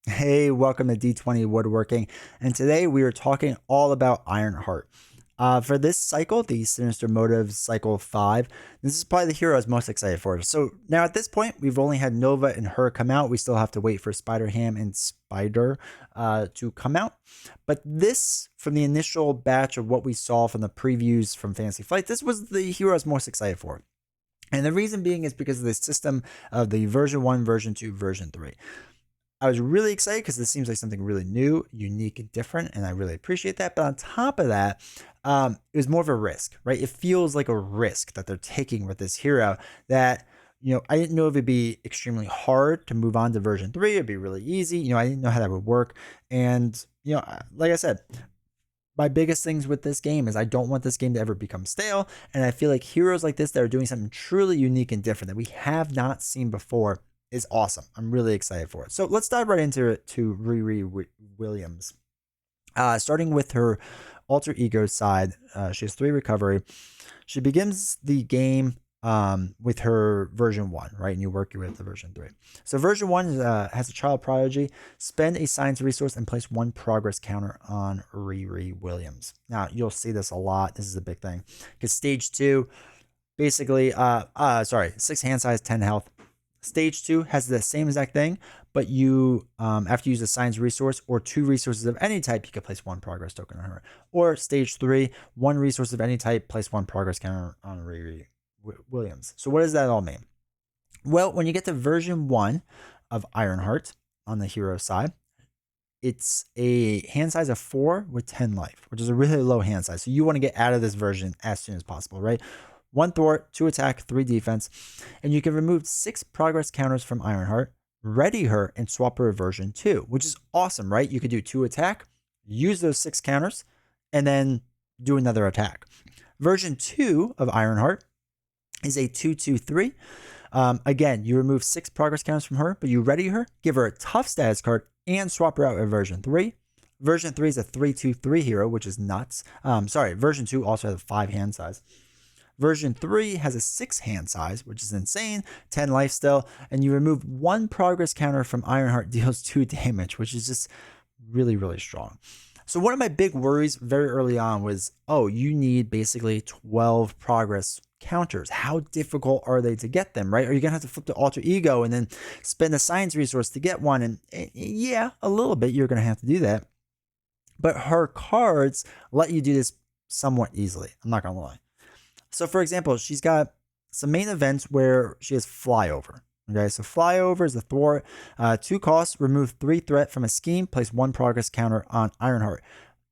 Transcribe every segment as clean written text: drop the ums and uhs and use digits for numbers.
Hey, welcome to D20 Woodworking, and today we are talking all about Ironheart. For this cycle, the Sinister Motives Cycle 5, this is probably the hero I was most excited for. So now at this point, we've only had Nova and her come out. We still have to wait for Spider-Ham and Spider to come out. But this, from the initial batch of what we saw from the previews from Fantasy Flight, this was the hero I was most excited for. And the reason being is because of the system of the version 1, version 2, version 3. I was really excited because this seems like something really new, unique, and different, and I really appreciate that. But on top of that, it was more of a risk, right? It feels like a risk that they're taking with this hero that, I didn't know if it'd be extremely hard to move on to version 3. It'd be really easy. I didn't know how that would work. And, like I said, my biggest things with this game is I don't want this game to ever become stale. And I feel like heroes like this that are doing something truly unique and different that we have not seen before is awesome. I'm really excited for it. So let's dive right into it to Riri Williams. Starting with her alter ego side, she has 3 recovery. She begins the game with her version 1, right? And you work your way up to version 3. So version 1 has a child prodigy. Spend a science resource and place 1 progress counter on Riri Williams. Now, you'll see this a lot. This is a big thing. Because stage 2, basically, 6 hand size, 10 health. Stage 2 has the same exact thing, but you, after you use a science resource or 2 resources of any type, you can place 1 progress token on her. Or stage 3, 1 resource of any type, place 1 progress counter on Riri Williams. So what does that all mean? Well, when you get to version 1 of Ironheart on the hero side, it's a hand size of 4 with 10 life, which is a really low hand size. So you want to get out of this version as soon as possible, right? 1 thwart, 2 attack, 3 defense, and you can remove 6 progress counters from Ironheart, ready her, and swap her version 2, which is awesome, right? You could do 2 attack, use those 6 counters, and then do another attack. Version 2 of Ironheart is a 2/2/3. Again, you remove 6 progress counters from her, but you ready her, give her a tough status card, and swap her out at version 3. Version 3 is a 3/2/3 hero, which is nuts. Version 2 also has a 5 hand size. Version 3 has a 6 hand size, which is insane, 10 life still, and you remove 1 progress counter from Ironheart, deals 2 damage, which is just really, really strong. So one of my big worries very early on was, you need basically 12 progress counters. How difficult are they to get them, right? Are you going to have to flip the alter ego and then spend a science resource to get one? And yeah, a little bit, you're going to have to do that. But her cards let you do this somewhat easily. I'm not going to lie. So, for example, she's got some main events where she has Flyover. Okay, so Flyover is a thwart. 2 costs, remove 3 threat from a scheme, place 1 progress counter on Ironheart.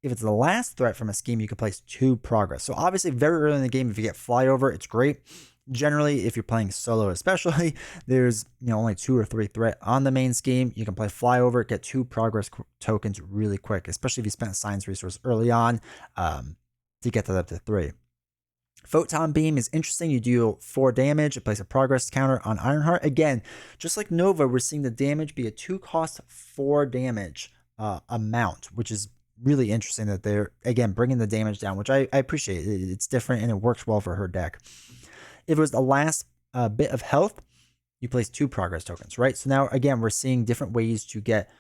If it's the last threat from a scheme, you can place 2 progress. So obviously, very early in the game, if you get Flyover, it's great. Generally, if you're playing solo especially, there's only 2 or 3 threat on the main scheme. You can play Flyover, get 2 progress tokens really quick, especially if you spent a science resource early on to get that up to 3. Photon Beam is interesting. You deal 4 damage, place a progress counter on Ironheart. Again, just like Nova, we're seeing the damage be a 2 cost 4 damage amount, which is really interesting that they're, again, bringing the damage down, which I appreciate. It's different and it works well for her deck. If it was the last bit of health, you place 2 progress tokens, right? So now, again, we're seeing different ways to get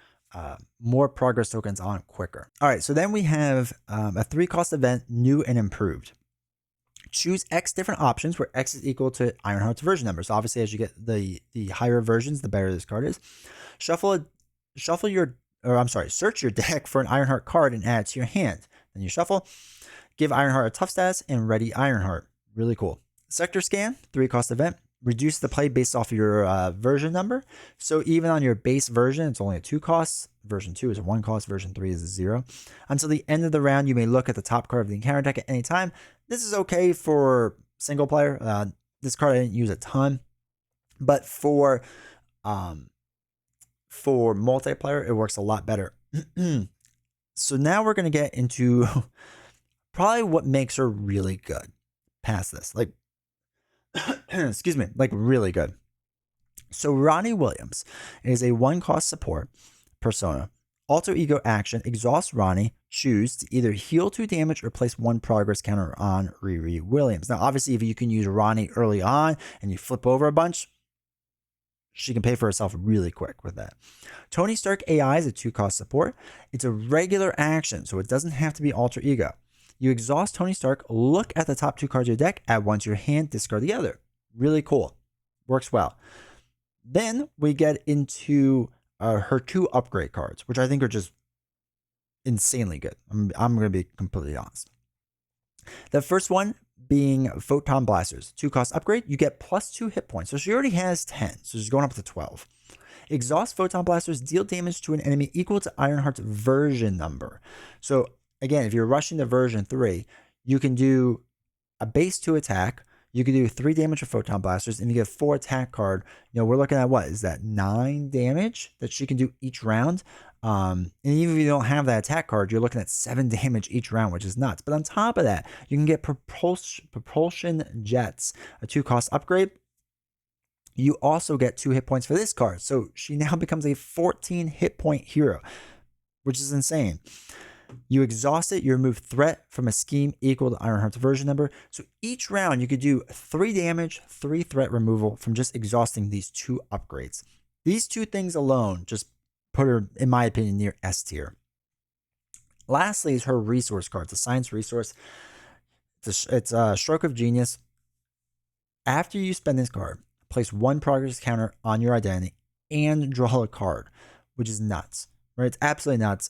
more progress tokens on quicker. All right, so then we have a 3 cost event, new and improved. Choose X different options where X is equal to Ironheart's version number. So obviously, as you get the higher versions, the better this card is. Search your deck for an Ironheart card and add it to your hand. Then you shuffle, give Ironheart a tough status, and ready Ironheart. Really cool. Sector Scan, 3 cost event. Reduce the play based off of your version number. So even on your base version, it's only a 2 cost. Version 2 is a 1 cost. Version 3 is a 0. Until the end of the round, you may look at the top card of the encounter deck at any time. This is okay for single player. This card I didn't use a ton, but for multiplayer, it works a lot better. So now we're going to get into probably what makes her really good past this. Really good. So Ronnie Williams is a 1 cost support persona. Alter ego action, exhaust Ronnie, choose to either heal 2 damage or place 1 progress counter on Riri Williams. Now, obviously, if you can use Ronnie early on and you flip over a bunch, she can pay for herself really quick with that. Tony Stark AI is a 2-cost support. It's a regular action, so it doesn't have to be Alter Ego. You exhaust Tony Stark, look at the top 2 cards of your deck, add 1 to your hand, discard the other. Really cool. Works well. Then we get into her 2 upgrade cards, which I think are just insanely good. I'm going to be completely honest. The first one being Photon Blasters. 2-cost upgrade. You get +2 hit points. So she already has 10. So she's going up to 12. Exhaust Photon Blasters, deal damage to an enemy equal to Ironheart's version number. So again, if you're rushing to version 3, you can do a base 2 attack. You can do 3 damage with Photon Blasters, and you get 4 attack card. We're looking at what is that, 9 damage that she can do each round. And even if you don't have that attack card, you're looking at 7 damage each round, which is nuts. But on top of that, you can get Propulsion Jets, a 2-cost upgrade. You also get 2 hit points for this card. So she now becomes a 14 hit point hero, which is insane. You exhaust it, you remove threat from a scheme equal to Ironheart's version number. So each round you could do 3 damage, 3 threat removal from just exhausting these 2 upgrades. These 2 things alone just put her, in my opinion, near S tier. Lastly is her resource card. It's a science resource. It's a Stroke of Genius. After you spend this card, place 1 progress counter on your identity and draw a card, which is nuts, right? It's absolutely nuts.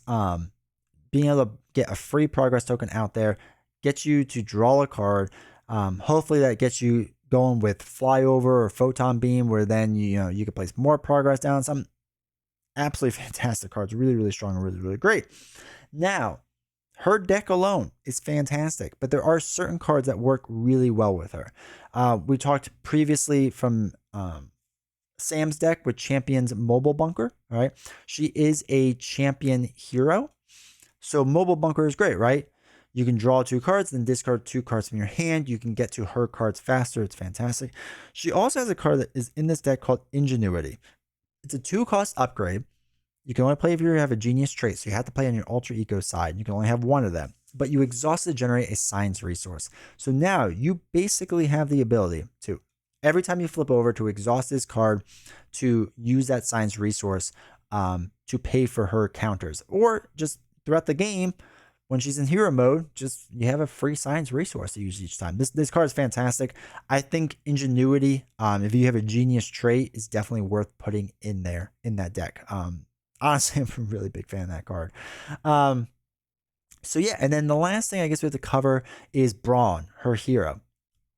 Being able to get a free progress token out there gets you to draw a card. Hopefully that gets you going with Flyover or Photon Beam, where then you can place more progress down. Some absolutely fantastic cards, really, really strong and really, really great. Now, her deck alone is fantastic, but there are certain cards that work really well with her. We talked previously from Sam's deck with Champion's Mobile Bunker, right? She is a champion hero. So Mobile Bunker is great, right? You can draw 2 cards, then discard 2 cards from your hand. You can get to her cards faster. It's fantastic. She also has a card that is in this deck called Ingenuity. It's a 2-cost upgrade. You can only play if you have a genius trait, so you have to play on your alter ego side. You can only have 1 of them, but you exhaust to generate a science resource. So now you basically have the ability to, every time you flip over, to exhaust this card to use that science resource to pay for her counters, or just throughout the game when she's in hero mode, just you have a free science resource to use each time. This card is fantastic. I think Ingenuity, if you have a genius trait, is definitely worth putting in there in that deck. Honestly, I'm a really big fan of that card. So yeah, and then the last thing I guess we have to cover is Braun, her hero,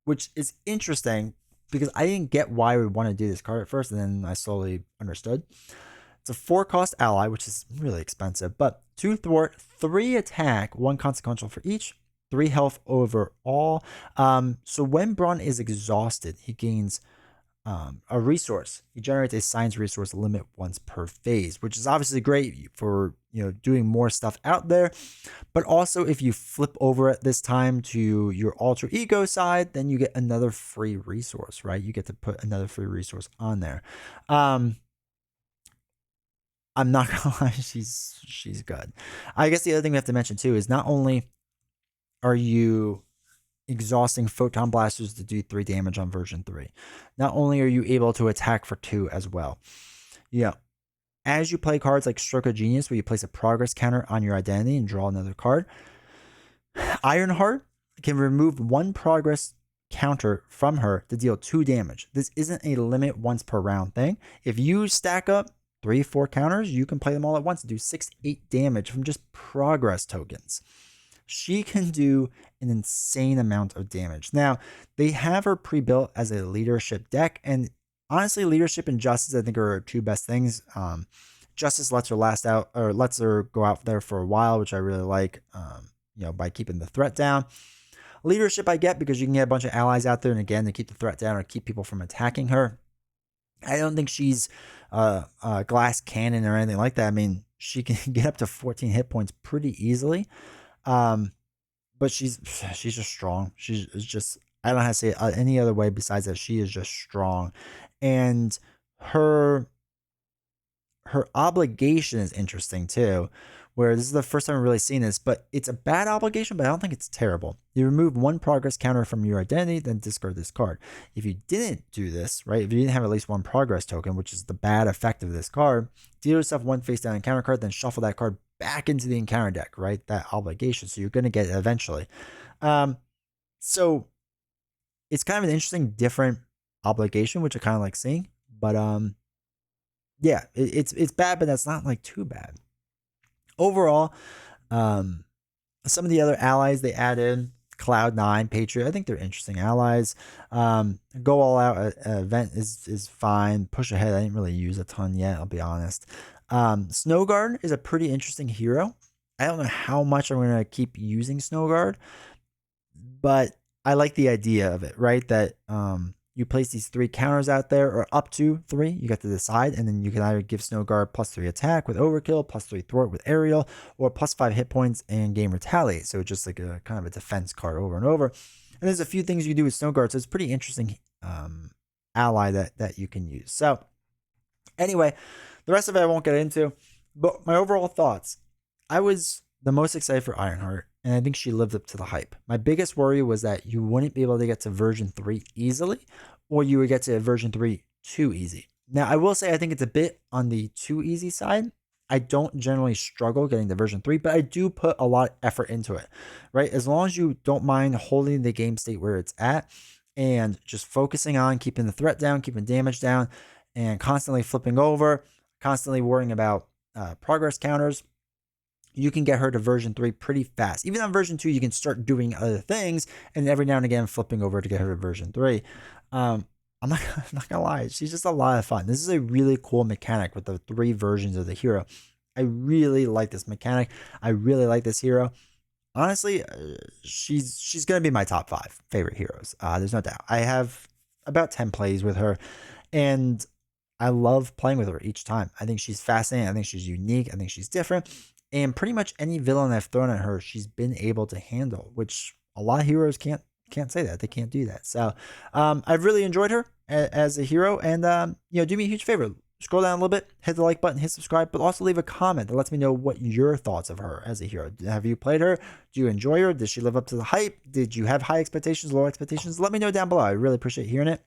which is interesting because I didn't get why we want to do this card at first, and then I slowly understood. It's a 4-cost ally, which is really expensive, but 2 thwart, 3 attack, 1 consequential for each, 3 health overall. So when Braun is exhausted, he gains a resource. He generates a science resource limit once per phase, which is obviously great for doing more stuff out there. But also, if you flip over at this time to your alter ego side, then you get another free resource, right? You get to put another free resource on there. I'm not gonna lie, she's good. I guess the other thing we have to mention too is not only are you exhausting Photon Blasters to do 3 damage on version 3, not only are you able to attack for 2 as well. As you play cards like Stroke of Genius, where you place a progress counter on your identity and draw another card, Ironheart can remove 1 progress counter from her to deal 2 damage. This isn't a limit once per round thing. If you stack up 3-4 counters, you can play them all at once to do 6-8 damage from just progress tokens. She can do an insane amount of damage. Now, they have her pre-built as a leadership deck, and honestly, leadership and justice I think are her 2 best things. Justice lets her go out there for a while, which I really like, by keeping the threat down. Leadership I get because you can get a bunch of allies out there, and again, to keep the threat down or keep people from attacking her. I don't think she's a glass cannon or anything like that. I mean, she can get up to 14 hit points pretty easily. But she's just strong. She's just, I don't know how to say it any other way besides that. She is just strong. And her obligation is interesting too, where this is the first time I've really seen this, but it's a bad obligation, but I don't think it's terrible. You remove 1 progress counter from your identity, then discard this card. If you didn't do this, right, if you didn't have at least 1 progress token, which is the bad effect of this card, deal yourself 1 face down encounter card, then shuffle that card back into the encounter deck, right? That obligation. So you're going to get it eventually. So it's kind of an interesting, different obligation, which I kind of like seeing. But yeah, it's bad, but that's not like too bad. Overall, some of the other allies they added, Cloud9, Patriot, I think they're interesting allies. Go All Out event is fine. Push Ahead, I didn't really use a ton yet, I'll be honest. Snowguard is a pretty interesting hero. I don't know how much I'm going to keep using Snowguard, but I like the idea of it, right? That you place these 3 counters out there, or up to 3, you get to decide, and then you can either give Snowguard +3 attack with Overkill, +3 thwart with Aerial, or +5 hit points and gain Retaliate. So just like a kind of a defense card over and over. And there's a few things you can do with Snowguard, so it's a pretty interesting ally that you can use. So anyway, the rest of it I won't get into, but my overall thoughts. I was the most excited for Ironheart, and I think she lived up to the hype. My biggest worry was that you wouldn't be able to get to version 3 easily, or you would get to version 3 too easy. Now, I will say I think it's a bit on the too easy side. I don't generally struggle getting to version 3, but I do put a lot of effort into it, right? As long as you don't mind holding the game state where it's at and just focusing on keeping the threat down, keeping damage down, and constantly flipping over, constantly worrying about progress counters, you can get her to version 3 pretty fast. Even on version 2, you can start doing other things, and every now and again flipping over to get her to version 3. I'm not gonna lie, she's just a lot of fun. This is a really cool mechanic with the 3 versions of the hero. I really like this mechanic. I really like this hero. Honestly, she's gonna be my top 5 favorite heroes. There's no doubt. I have about 10 plays with her, and I love playing with her each time. I think she's fascinating. I think she's unique. I think she's different. And pretty much any villain I've thrown at her, she's been able to handle, which a lot of heroes can't say that. They can't do that. So I've really enjoyed her as a hero. And, do me a huge favor. Scroll down a little bit, hit the like button, hit subscribe, but also leave a comment that lets me know what your thoughts of her as a hero. Have you played her? Do you enjoy her? Did she live up to the hype? Did you have high expectations, low expectations? Let me know down below. I really appreciate hearing it.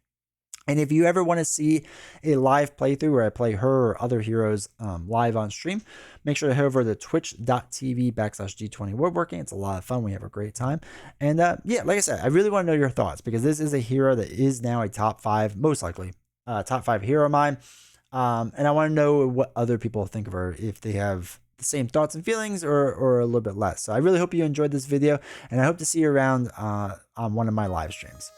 And if you ever want to see a live playthrough where I play her or other heroes live on stream, make sure to head over to twitch.tv/G20 Woodworking. It's a lot of fun. We have a great time. And yeah, like I said, I really want to know your thoughts, because this is a hero that is now a top 5, most likely, top 5 hero of mine. And I want to know what other people think of her, if they have the same thoughts and feelings or a little bit less. So I really hope you enjoyed this video, and I hope to see you around on one of my live streams.